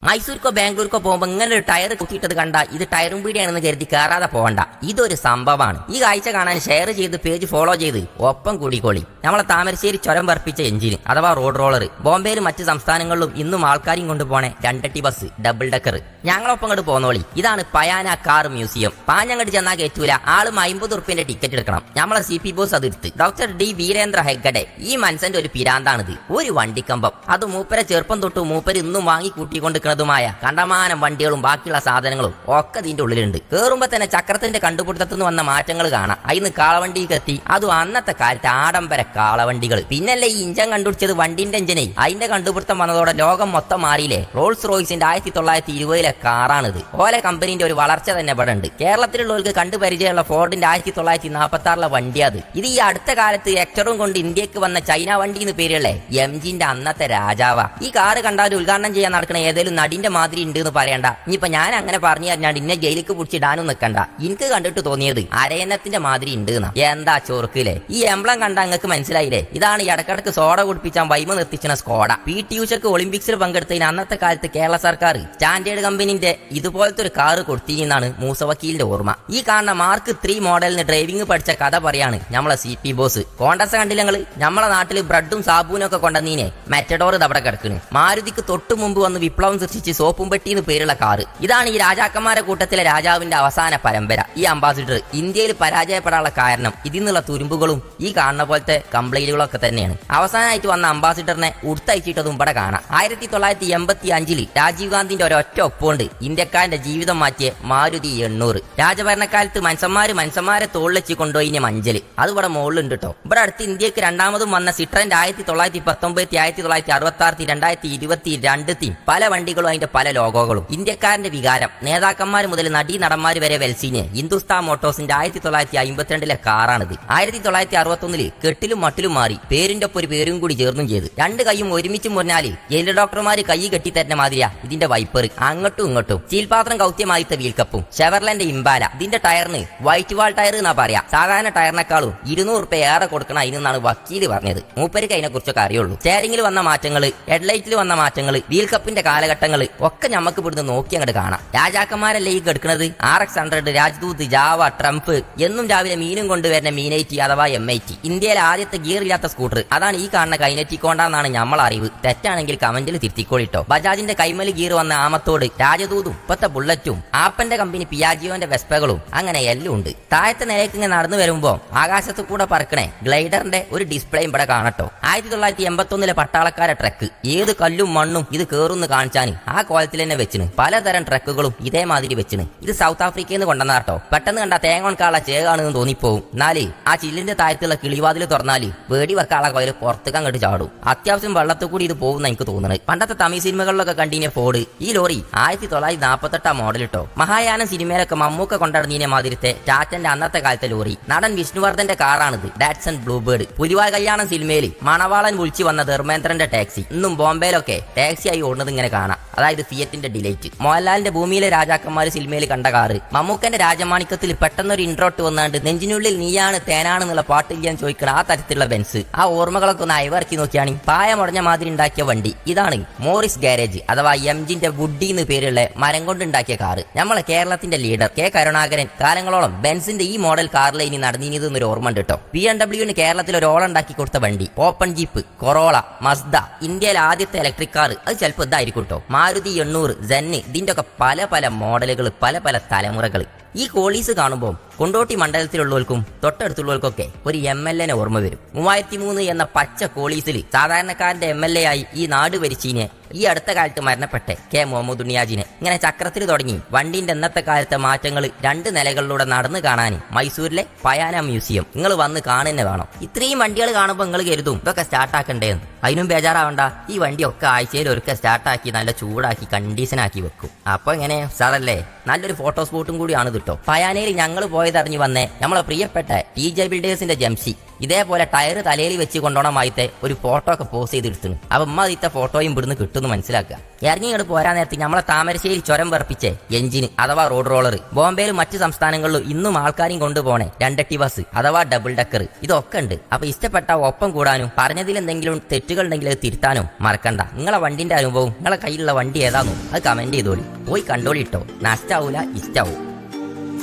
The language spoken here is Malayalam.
മൈസൂർക്കോ ബാംഗ്ലൂർക്കോ പോകുമ്പോൾ ഇങ്ങനെ ഒരു ടയർ കുത്തിയിട്ടത് കണ്ട ഇത് ടയറും പീടിയാണെന്ന് കരുതി കയറാതെ പോകണ്ട. ഇതൊരു സംഭവമാണ്. ഈ കാഴ്ച കാണാൻ ഷെയർ ചെയ്ത് പേജ് ഫോളോ ചെയ്ത് ഒപ്പം കൂടിക്കോളി. നമ്മളെ താമരശ്ശേരി ചുരം വർപ്പിച്ച എഞ്ചിന് അഥവാ റോഡ് റോളർ ബോംബെയിലും മറ്റ് സംസ്ഥാനങ്ങളിലും ഇന്നും ആൾക്കാരും കൊണ്ടുപോണേ രണ്ടട്ടി ബസ് ഡബിൾ ഡക്കർ. ഞങ്ങളൊപ്പം അങ്ങോട്ട് പോന്നോളി. ഇതാണ് പയാന കാർ മ്യൂസിയം. പാഞ്ഞങ്ങോട്ട് ചെന്നാൽ കയറ്റൂല. ആളും 50 ഉറുപ്പിന്റെ ടിക്കറ്റ് എടുക്കണം. നമ്മളെ CP ബോസ് അതെടുത്ത് ഡോക്ടർ ഡി വീരേന്ദ്ര ഹെഗ്ഗഡെ. ഈ മനുഷ്യന്റെ ഒരു പിരാന്താണിത്. ഒരു വണ്ടിക്കമ്പം. അത് മൂപ്പരെ ചെറുപ്പം തൊട്ട് മൂപ്പര് ഇന്നും വാങ്ങി കൂട്ടിക്കൊണ്ട് മായ കണ്ടമാനം വണ്ടികളും ബാക്കിയുള്ള സാധനങ്ങളും ഒക്കെ ഇതിന്റെ ഉള്ളിലുണ്ട്. കേറുമ്പോ തന്നെ ചക്രത്തിന്റെ കണ്ടുപിടുത്തത്തിന് വന്ന മാറ്റങ്ങൾ കാണാം. അതിന് കാളവണ്ടിക്ക് എത്തി. അതും അന്നത്തെ കാലത്ത് ആഡംബര കാളവണ്ടികൾ. പിന്നല്ലേ ഈ ഇഞ്ചൻ കണ്ടുപിടിച്ചത് വണ്ടിന്റെ എഞ്ചിനെ. അതിന്റെ കണ്ടുപിടുത്തം വന്നതോടെ ലോകം മൊത്തം മാറിയില്ലേ. റോൾസ് റോയ്സിന്റെ 1920 കാറാണിത്. ഓലെ കമ്പനിന്റെ ഒരു വളർച്ച തന്നെ ഇവിടെ ഉണ്ട്. കേരളത്തിലുള്ളവർക്ക് കണ്ടുപരിചയമുള്ള ഫോർഡിന്റെ 1946 വണ്ടി അത്. ഇത് ഈ അടുത്ത കാലത്ത് ഹെക്ടറും കൊണ്ട് ഇന്ത്യക്ക് വന്ന ചൈന വണ്ടി എന്ന് പേരുള്ള MGന്റെ അന്നത്തെ രാജാവാ. ഈ കാറ് കണ്ടാൽ ഉദ്ഘാടനം ചെയ്യാൻ നടക്കണ ഏതെങ്കിലും നടിന്റെ മാതിരി ഉണ്ട് എന്ന് പറയണ്ട. ഇനിയിപ്പൊ ഞാൻ അങ്ങനെ പറഞ്ഞു തരാണ്ട് ഇന്നെ ജയിലിക്ക് പിടിച്ചിടാനും നിൽക്കണ്ട. എനിക്ക് കണ്ടിട്ട് തോന്നിയത് അരയന്നത്തിന്റെ മാതിരി ഉണ്ട് എന്നാ. എന്താ ചോർക്കില്ലേ. ഈ എംബ്ലം കണ്ട നിങ്ങൾക്ക് മനസ്സിലായില്ലേ. ഇതാണ് ഈ ഇടക്കിടക്ക് സോഡ കുടിപ്പിച്ചാൻ വൈമ നിർത്തിച്ച സ്കോഡ. PT ഉഷക്ക് ഒളിമ്പിക്സിൽ പങ്കെടുത്തതിന് അന്നത്തെ കാലത്ത് കേരള സർക്കാർ സ്റ്റാൻഡേർഡ് കമ്പനിന്റെ ഇതുപോലത്തെ ഒരു കാറ് കൊടുത്തിരുന്നാണ് മൂസവക്കീലിന്റെ ഓർമ്മ. ഈ കാണുന്ന Mark 3 മോഡലിന് ഡ്രൈവിംഗ് പഠിച്ച കഥ പറയാണ് നമ്മളെ CP ബോസ്. കോണ്ടസ് കണ്ടില്ലങ്ങള്. നമ്മളെ നാട്ടില് ബ്രെഡും സാബൂനും ഒക്കെ കൊണ്ടുവന്നീനെ മെറ്റഡോർ അവിടെ കിടക്കുന്നു. മാരുതിക്ക് തൊട്ടു മുമ്പ് വന്ന് വിപ്ലവം സൃഷ്ടിച്ച് സോപ്പും പെട്ടി എന്ന് പേരുള്ള കാറ്. ഇതാണ് ഈ രാജാക്കന്മാരെ കൂട്ടത്തിലെ രാജാവിന്റെ അവസാന പരമ്പര. ഈ അംബാസിഡർ ഇന്ത്യയിൽ പരാജയപ്പെടാനുള്ള കാരണം ഇതിന്നുള്ള തുരുമ്പുകളും ഈ കാണുന്ന പോലത്തെ കംപ്ലൈന്റുകളൊക്കെ തന്നെയാണ്. അവസാനമായിട്ട് വന്ന അംബാസിഡറിനെ ഉടുത്തയച്ചിട്ടതും ഇവിടെ കാണാം. 1985 രാജീവ് ഗാന്ധിന്റെ ഒരൊറ്റ ഒപ്പുകൊണ്ട് ഇന്ത്യക്കാരന്റെ ജീവിതം മാറ്റിയ മാരുതി 800. രാജഭരണക്കാലത്ത് മനുഷ്യന്മാരെ തോളിലെച്ച് കൊണ്ടുപോയി മഞ്ചല്. അത് ഇവിടെ മുകളിലുണ്ട് കേട്ടോ. ഇവിടെ അടുത്ത് ഇന്ത്യക്ക് രണ്ടാമതും വന്ന സിട്രന്റെ 1919, 1966, 2022 പല വണ്ടികളും അതിന്റെ പല ലോഗോകളും. ഇന്ത്യക്കാരന്റെ വികാരം. നേതാക്കന്മാർ മുതൽ നടീ നടന്മാര് വരെ വെൽസീന് ഹിന്ദുസ്ഥാൻ മോട്ടോഴ്സിന്റെ 1952 കാറാണിത്. 1961 കെട്ടിലും മട്ടിലും മാറി പേരിന്റെ ഒപ്പം ഒരു പേരും കൂടി ചേർന്നും ചെയ്ത്. രണ്ട് കൈയും ഒരുമിച്ച് മുറിഞ്ഞാല് ജയില് ഡോക്ടർമാര് കൈ കെട്ടി തരുന്ന മാതിരിയാ ഇതിന്റെ വൈപ്പർ. അങ്ങോട്ടും ഇങ്ങോട്ടും ചീൽപാത്രം കൗത്യമായിത്ത വീൽക്കപ്പും ഷെവർലന്റെ ഇംബാല. ഇതിന്റെ ടയറിന് വൈറ്റ് വാൾ ടയർ എന്നാ പറയാ. സാധാരണ ടയറിനേക്കാളും 200 ഉറുപ്പിക ഏറെ കൊടുക്കണം അതിനെന്നാണ് വക്കീല് പറഞ്ഞത്. മൂപ്പർക്ക് അതിനെ കുറിച്ചൊക്കെ അറിയുള്ളൂ. സ്റ്റെയറിംഗിൽ വന്ന മാറ്റങ്ങള്, ഹെഡ്ലൈറ്റിൽ വന്ന മാറ്റങ്ങള്, വീൽക്കപ്പിന്റെ കാലഘട്ടങ്ങൾ ഒക്കെ നമുക്ക് ഇവിടുന്ന് നോക്കി അങ്ങോട്ട് കാണാം. രാജാക്കന്മാരല്ലേ ഈ കെടുക്കുന്നത്. RX-100, Rajdoot, Java, Trump. എന്നും രാവിലെ മീനും കൊണ്ടുവരുന്ന മീനൈറ്റി അഥവാ MIT. ഇന്ത്യയിലെ ആദ്യത്തെ ഗിയർ ഇല്ലാത്ത സ്കൂട്ടർ അതാണ് ഈ കാണുന്ന കൈനറ്റിക് ഹോണ്ടെന്നാണ് നമ്മളെ അറിവ്. തെറ്റാണെങ്കിൽ കമന്റിൽ തിരുത്തിക്കോളിട്ടോ. ബജാജിന്റെ കൈമല് ഗിയർ വന്ന ആമത്തോട്, രാജദൂതും ഇപ്പത്തെ ബുള്ളറ്റും, ആപ്പന്റെ കമ്പനി പിയാജിയോന്റെ വെസ്പകളും അങ്ങനെ എല്ലാം ഉണ്ട്. താഴത്തെ നിലയ്ക്ക് ഇങ്ങനെ നടന്നു വരുമ്പോ ആകാശത്ത് കൂടെ പറക്കണേ ഗ്ലൈഡറിന്റെ ഒരു ഡിസ്പ്ലേയും ഇവിടെ കാണട്ടോ. 1981 പട്ടാളക്കാരെ ട്രക്ക്. ഏത് കല്ലും മണ്ണും ഇത് കേറുന്ന് കാണിച്ചാന് ആ കോലത്തിൽ തന്നെ വെച്ചിന്. പലതരം ട്രക്കുകളും ഇതേമാതിരി വെച്ചിന്. ഇത് സൗത്ത് ആഫ്രിക്കയിൽ നിന്ന് കൊണ്ടുവന്നാട്ടോ. പെട്ടെന്ന് കണ്ട തേങ്ങോൺകാള ചേകാണെന്ന് തോന്നിപ്പോവും. എന്നാല് ആ ചില്ലിന്റെ താഴത്തുള്ള കിളിവാതിൽ തുറന്നാല് വേടി വെക്കാളെ കോയിൽ പുറത്തേക്ക് അങ്ങോട്ട് ചാടും. അത്യാവശ്യം വെള്ളത്തിൽ കൂടി ഇത് പോകുന്ന എനിക്ക് തോന്നുന്നത്. പണ്ടത്തെ തമിഴ് സിനിമകളിലൊക്കെ കണ്ടിനെ ഫോർഡ്. ഈ ലോറി 1948 മോഡൽ ഇട്ടോ. മഹായാനം സിനിമയിലൊക്കെ മമ്മൂക്ക കൊണ്ടുനടന്നീനെ മാതിരത്തെ ടാറ്റന്റെ അന്നത്തെ കാലത്തെ ലോറി. നടൻ വിഷ്ണുവർദ്ധന്റെ കാറാണിത്. Datson Bluebird. പുലിവാൽ കല്യാണം സിനിമയിൽ മണവാളൻ വിളിച്ചു വന്ന ധർമ്മേന്ദ്രന്റെ ടാക്സി. ഇന്നും ബോംബെയിലൊക്കെ ടാക്സി ആയി ഓടുന്നത് ഇങ്ങനെ കാണാം. അതായത് ഫിയറ്റിന്റെ ഡിലൈറ്റ്. മോഹൻലാലിന്റെ ഭൂമിയിലെ രാജാക്കന്മാര് സിനിമയിൽ കണ്ട കാറ്. മമ്മൂക്കന്റെ രാജമാണിക്കത്തിൽ പെട്ടെന്നൊരു ഇൻട്രോട്ട് വന്നാണ്ട് നെഞ്ചിനുള്ളിൽ നീയാണ് തേനാണെന്നുള്ള പാട്ടില്ലാൻ ചോദിക്കണം ആ തരത്തിലുള്ള ബെൻസ്. ആ ഓർമ്മകളൊക്കെ ഒന്ന് അയവിറക്കി നോക്കിയാണ്. പായ മുടഞ്ഞ മാതിരി ഉണ്ടാക്കിയ വണ്ടി. ഇതാണ് മോറിസ് ഗാരേജ് അഥവാ MGന്റെ വുഡി എന്ന് പേരുള്ള മരം കൊണ്ടുണ്ടാക്കിയ കാറ്. നമ്മളെ കേരളത്തിന്റെ ലീഡർ K കരുണാകരൻ കാലങ്ങളോളം ബെൻസിന്റെ ഈ മോഡൽ കാറിലെ ഇനി നടന്നിരുന്നൊരു ഓർമ്മ ഉണ്ട് കേട്ടോ. BMW കേരളത്തിൽ ഒരു ഓളുണ്ടാക്കി കൊടുത്ത വണ്ടി. Open jeep, corolla, Mazda. ഇന്ത്യയിലെ ആദ്യത്തെ ഇലക്ട്രിക് കാർ അത് ചിലപ്പോൾ ഇതായിരിക്കും കേട്ടോ. മാരുതി 800, സെന്ന്. ഇതിന്റെ ഒക്കെ പല മോഡലുകൾ, പല തലമുറകൾ. ഈ കോളീസ് കാണുമ്പോൾ കൊണ്ടോട്ടി മണ്ഡലത്തിലുള്ളവർക്കും തൊട്ടടുത്തുള്ളവർക്കൊക്കെ ഒരു MLA ഓർമ്മ വരും. 3003 എന്ന പച്ച കോളീസിൽ സാധാരണക്കാരന്റെ MLA ആയി ഈ നാട് ഭരിച്ചീനെ ഈ അടുത്ത കാലത്ത് മരണപ്പെട്ട K മുഹമ്മദ് ഉണ്ണിയാജിനെ. ഇങ്ങനെ ചക്രത്തിൽ തുടങ്ങി വണ്ടിന്റെ ഇന്നത്തെ കാലത്തെ മാറ്റങ്ങൾ 2 നിലകളിലൂടെ നടന്നു കാണാൻ മൈസൂരിലെ പയാന മ്യൂസിയം നിങ്ങൾ വന്ന് കാണുന്നെ വേണം. ഇത്രയും വണ്ടികൾ കാണുമ്പോൾ നിങ്ങൾ കരുതും ഇതൊക്കെ സ്റ്റാർട്ടാക്കണ്ടേന്ന്. അതിനും ബേജാറാവണ്ട. ഈ വണ്ടിയൊക്കെ ആഴ്ചയിൽ ഒരുക്കെ സ്റ്റാർട്ടാക്കി നല്ല ചൂടാക്കി കണ്ടീഷനാക്കി വെക്കും. അപ്പൊ എങ്ങനെ സാറല്ലേ നല്ലൊരു ഫോട്ടോ സ്പോട്ടും കൂടിയാണ് കിട്ടോ. പയാനയിൽ ഞങ്ങൾ പോയ പോയതറിഞ്ഞു വന്നേ നമ്മളെ പ്രിയപ്പെട്ട TJ ബിൽഡേഴ്സിന്റെ ജംസി ഇതേപോലെ ടയർ തലയിൽ വെച്ച് കൊണ്ടോണമായിത്തെ ഒരു ഫോട്ടോ ഒക്കെ പോസ്റ്റ് ചെയ്തെടുത്തു. അപ്പൊ ഇത്ത ഫോട്ടോയും ഇവിടുന്ന് കിട്ടുമെന്ന് മനസ്സിലാക്കുക. ഇറങ്ങിങ്ങോട്ട് പോരാൻ നേരത്തെ നമ്മളെ താമരശ്ശേരി ചുരം വർപ്പിച്ചേ എഞ്ചിന് അഥവാ റോഡ് റോളർ ബോംബെയിലും മറ്റു സംസ്ഥാനങ്ങളിലും ഇന്നും ആൾക്കാരെയും കൊണ്ടുപോണേ 2 ബസ് അഥവാ ഡബിൾ ഡക്കർ ഇതൊക്കെ ഉണ്ട്. അപ്പൊ ഇഷ്ടപ്പെട്ട ഒപ്പം കൂടാനും പറഞ്ഞതിൽ എന്തെങ്കിലും തെറ്റുകൾ ഉണ്ടെങ്കിൽ അത് തിരുത്താനും മറക്കണ്ട. നിങ്ങളെ വണ്ടിന്റെ അനുഭവം നിങ്ങളെ കയ്യിലുള്ള വണ്ടി ഏതാണോ അത് കമന്റ് ചെയ്തോളി. പോയി കണ്ടോളിട്ടോ. നഷ്ടാവൂല, ഇഷ്ടാവും.